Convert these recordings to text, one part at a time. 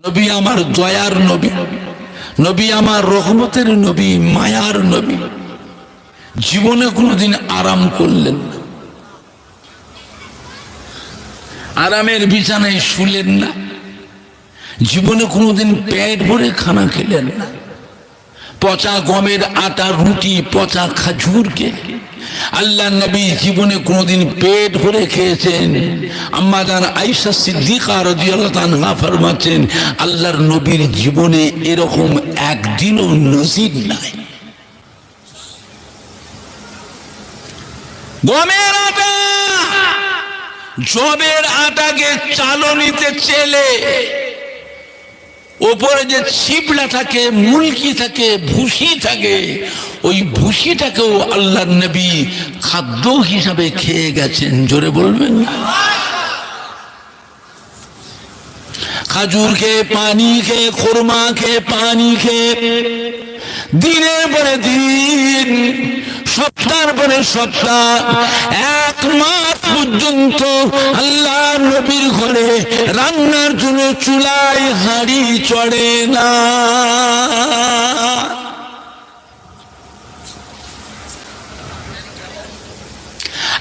নবী আমার দয়ার নবী, নবী আমার রহমতের নবী, মায়ার নবী। জীবনে কোনোদিন আরাম করলেন না, আরামের বিছানায় শুলেন না, জীবনে কোনোদিন পেট ভরে খানা খেলেন না। পচা গমের আটা রুটি, পচা খাজুরকে আল্লাহ নবী জীবনে কোনোদিন পেট ভরে খেয়েছেন? আম্মা জান আয়েশা সিদ্দিকা রাদিয়াল্লাহু আনহা ফরমাচ্ছেন, আল্লাহর নবীর জীবনে এরকম একদিনও নসিব নাই। গমের আটা, জবের আটাকে চালনিতে চেলে ওপরে যে ছিপলা থাকে, মুলকি থাকে, ভুসি থাকে, ওই ভুসিটাকেও আল্লাহর নবী খাদ্য হিসাবে খেয়ে গেছেন। জোরে বলবেন। খাজুর খেয়ে, পানি খেয়ে, খুরমা খেয়ে, পানি খেয়ে দিনের পরে দিন, সপ্তাহের পরে সপ্তাহ, এক মাস পর্যন্ত আল্লাহ নবীর ঘরে রান্নার জন্য চুলায় হাঁড়ি চড়ে না।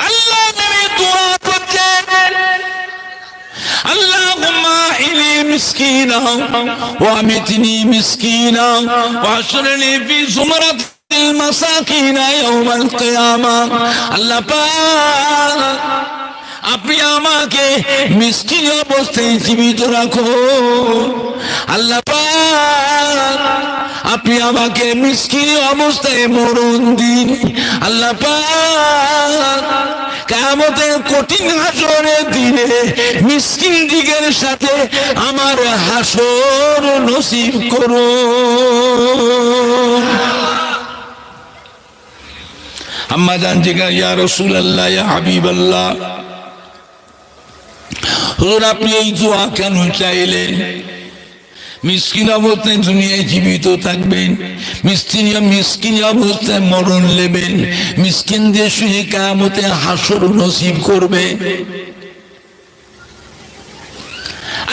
আল্লাহ নবী দোয়া করতেন, আল্লাহুম্মা ইনি মিসকিনা ওয়া আমিতনি মিসকিনা ওয়া আশরিনি ফি যুমরাতিল মাসাকিনা ইয়াউমাল কিয়ামা। আল্লাহ পাক, আপনি আমাকে মিসকিন অবস্থায় জীবিত রাখো। আল্লাহ পাক, আপনি আমাকে মিসকিন অবস্থায় মরণ দিন। আল্লাহ পাক, কিয়ামতের কঠিন হাসরের দিনে মিসকিন দিগের সাথে আমার হাসর নসিব করুন। আম্মা জান জিজ্ঞাসা, ইয়া রাসূলুল্লাহ, ইয়া হাবিবাল্লাহ, হুজুর আপনি এই দোয়া কেন চাইলেন? মিসকিন অবস্থায় দুনিয়ায় জীবিত থাকবেন, মিসকিন অবস্থায় মরণ নেবেন, মিসকিন দিয়ে শুয়ে কিয়ামতে হাসর নসিব করবে।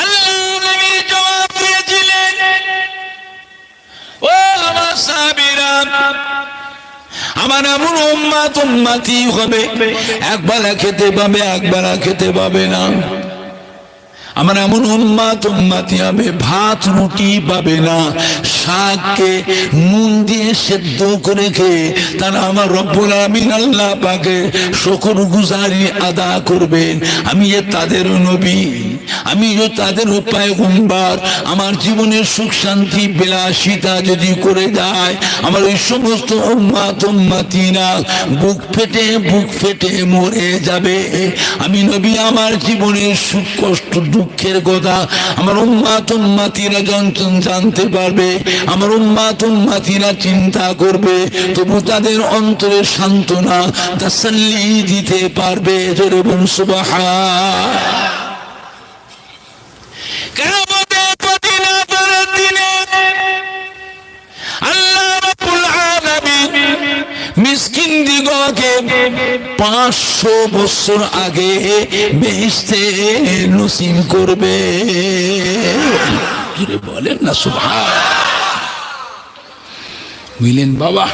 আল্লাহ নবী জবাব দিয়েছিলেন, ও আমার সাহাবীরা, আমার এমন উম্মতি হবে, একবেলা খেতে পাবে, একবেলা খেতে পাবে না। আমার এমন উম্মতি হবে, ভাত রুটি পাবে না, শাককে নুন দিয়ে সেদ্ধ করে খেয়ে তারা আমার রব্বুল আমিন আল্লাহ পাকে শুকরগুজারি আদা করবেন। আমি যে তাদের নবী, আমি যে তাদের পয়গম্বর, আমার জীবনের সুখ শান্তি বিলাসিতা যদি করে যায়, আমার ওই সমস্ত উম্মতিরা বুক ফেটে মরে যাবে। আমি নবী আমার জীবনের সুখ কষ্ট দুঃখের কথা আমার উম্মতিরা জানতে পারবে, আমার উম্মতিরা চিন্তা করবে, তবু তাদের অন্তরে সান্ত্বনা তাসাল্লি দিতে পারবে। জোরে বলুন সুবহান। কিয়ামতের কঠিন হাসরের দিনে আল্লাহ রাব্বুল আলামিন মিসকিন দিগকে 500 বছর আগে বেহেশতে নসিব করবে। জোরে বলেন না সুবহান। বুঝলেন বাবা?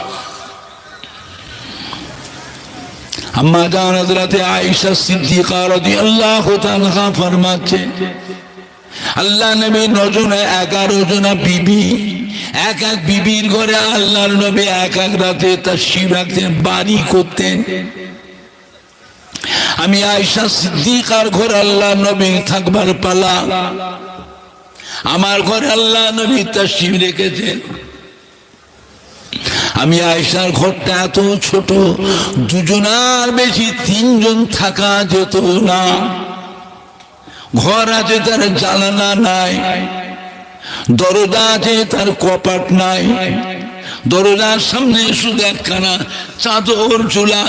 আম্মা জান হযরতে আয়েশা সিদ্দিকা রাদিয়াল্লাহু তাআলা ফরমাচ্ছে, আল্লাহ নবী 9 জনে 11 জনা বিবি, এক এক বিবির ঘরে আল্লাহর নবী এক এক রাতে তাশরীফ রাখতেন, বাড়ি করতেন। আমি আয়েশা সিদ্দিকার ঘরে আল্লাহ নবী থাকবার পালা, আমার ঘরে আল্লাহ নবী তাশরীফ রেখেছেন। আমি আয়েশার ঘরটা এত ছোট, 2 জনার বেশি 3 জন থাকা যেত না। ঘর আছে তার জানালা নাই, দরজা আছে তার কপাট নাই, দরজার সামনে শুধু একখানা চাদর ঝোলা,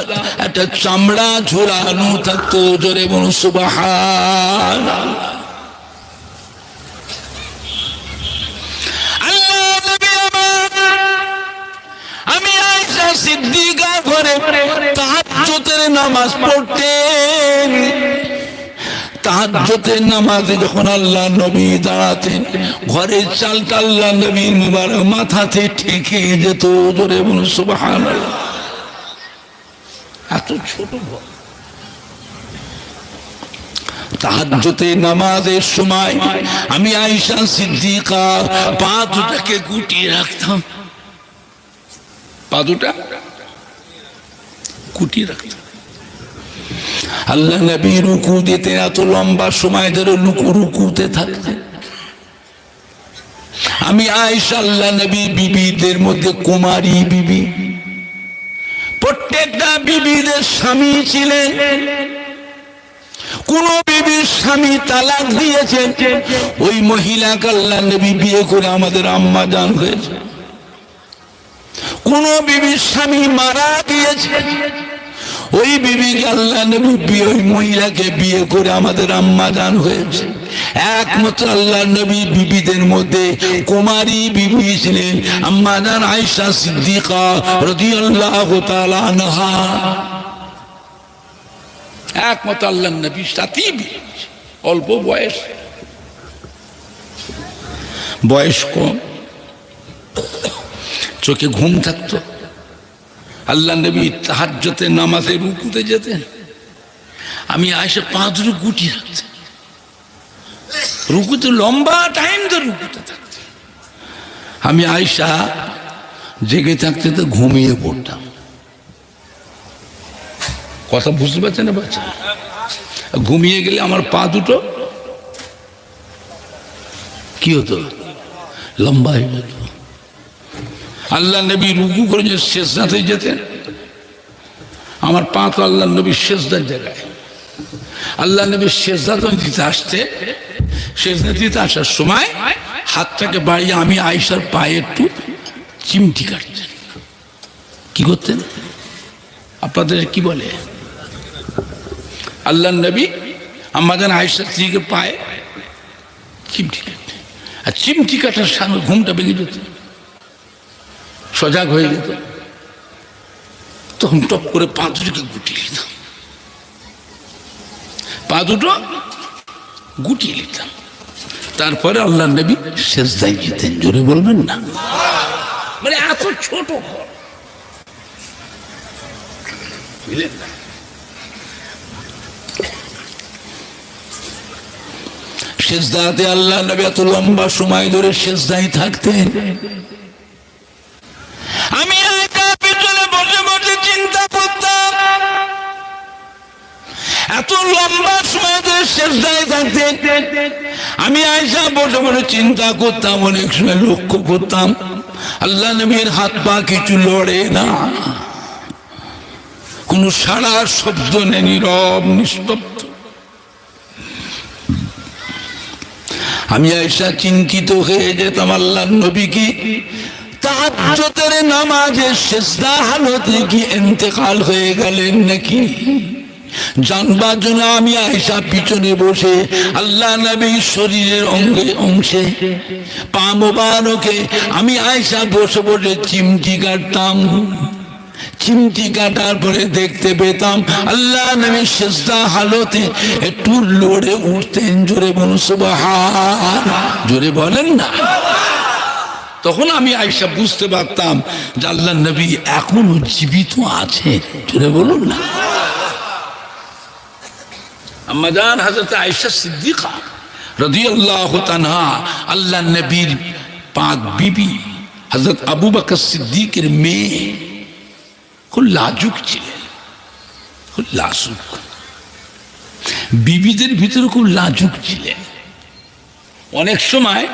একটা চামড়া ঝোলানো থাকতো। জোরে বলুন সুবহান। আমি আয়েশা সিদ্দিকা ঘরে তাহাজ্জুদের নামাজ পড়তেন। তাহাজ্জুদের নামাজে যখন আল্লাহ নবী দাঁড়াতেন, ঘরের চালটা আল্লাহ নবীর মুবারক মাথাতে ঠেকে যেত। জোরে বলুন সুবহানাল্লাহ। এত ছোট ঘর। তাহাজ্জুদের নামাজের সময় আমি আয়েশা সিদ্দিকা পা দুটাকে গুটিয়ে রাখতাম, পা দুটা গুটিয়ে রাখতাম। আল্লাহ নবী রুকু দিতে এত লম্বা সময় ধরে রুকুতে থাকতেন। আমি আয়েশা আল্লাহ নবী বিবিদের মধ্যে কুমারী বিবি, প্রত্যেকটা বিবিদের স্বামী ছিলেন। কোন বিবির স্বামী তালাক দিয়েছেন, ওই মহিলাকে আল্লাহ নবী বিয়ে করে আমাদের আম্মা জান হয়েছে। কোন বিবির স্বামী মারা গিয়েছে, ওই বিবিকে আল্লাহ নবী ওই মহিলাকে বিয়ে করে আমাদের আম্মা জান হয়েছে। একমাত্র আল্লাহ নবী বিবিদের মধ্যে কুমারী বিবি ছিলেন আম্মা জান আয়েশা সিদ্দিকা রাদিয়াল্লাহু তাআলা আনহা। একমাত্র আল্লাহ নবীর সাথেই বিয়ে, অল্প বয়স, বয়স কম, চোখে ঘুম থাকতো। আল্লাহ নবী তাহাজ্জুদের নামাজে রুকুতে যেতেন, আমি আয়েশা পা ধরে গুটিয়ে রাখতেন। রুকুতে লম্বা টাইম ধরে রুকুতে থাকতেন। আমি আয়েশা জেগে থাকতে তো ঘুমিয়ে পড়তাম। কথা বুঝতে পারছে না বাচ্চা? ঘুমিয়ে গেলে আমার পা দুটো কি হতো? লম্বা হয়ে যেত। আল্লাহ নবী রুকু করে যে সেজদাতে যেতেন, আমার পা তো আল্লাহ নবীর সেজদার জায়গায়। আল্লাহ নবীর সেজদা দিতে আসতে, সেজদা দিতে আসার সময় হাতটাকে বাড়িয়ে আমি আয়েশার পায়ে একটু চিমটি কাটতেন। কি করতেন? আপনাদের কি বলে? আল্লাহ নবী আমাদের আয়েশার স্ত্রীকে পায়ে চিমটি কাটতেন। আর চিমটি কাটার সঙ্গে ঘুমটা ভেঙে যেত, সজাগ হয়ে যেত। তখন টপ করে পা দুটোকে গুটিয়ে নিতাম, পা দুটো গুটিয়ে নিতাম। তারপরে আল্লাহ নবী সেজদায় যেতেন। জোরে বলবেন না? মানে এত ছোট ঘর, বুঝলেন না? সেজদাতে আল্লাহ নবী এত লম্বা সময় ধরে সেজদায় থাকতেন। আমি পিছনে বসে বসে চিন্তা করতাম, এত লম্বা সময় ধরে সেজদায় থাকতেন। আমি আয়েশা বসে বসে চিন্তা করতাম, অনেক সময় লক্ষ্য করতাম আল্লাহ নবীর হাত পা কিছু লড়ে না, কোন সারা শব্দ নেই, নীরব নিস্তব্ধ। আমি আয়েশা চিন্তিত হয়ে যেতাম, আল্লাহ নবী কি তাহাজ্জুদের নামাজে সিজদা হালতে কি ইন্তেকাল হয়ে গেলেন নাকি? জানবার জন্য আমি আয়েশা পিছনে বসে আল্লাহ নবীর শরীরের অঙ্গে অংশে পা মোবারকে আমি আয়েশা বসে বসে চিমটি কাটতাম। চিমটি কাটার পরে দেখতে পেতাম আল্লাহ নবী সিজদা হালতে একটু লড়ে উঠতেন। জোরে বলুন সুবহান। জোরে বলেন না? তখন আমি আয়েশা বুঝতে পারতাম যে আল্লাহ নবী এখনো জীবিত আছেন। জোরে বলুন না? আম্মা জান হযরত আয়েশা সিদ্দিকা রাদিয়াল্লাহু তাআলা আল্লাহ নবীর পাক বিবি হযরত আবু বকর সিদ্দিকের মেয়ে, খুব লাজুক ছিলেন, খুব লাজুক। বিবিদের ভিতরে খুব লাজুক ছিলেন। অনেক সময়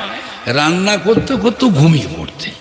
রান্না করতে করতে ঘুমিয়ে পড়তেন।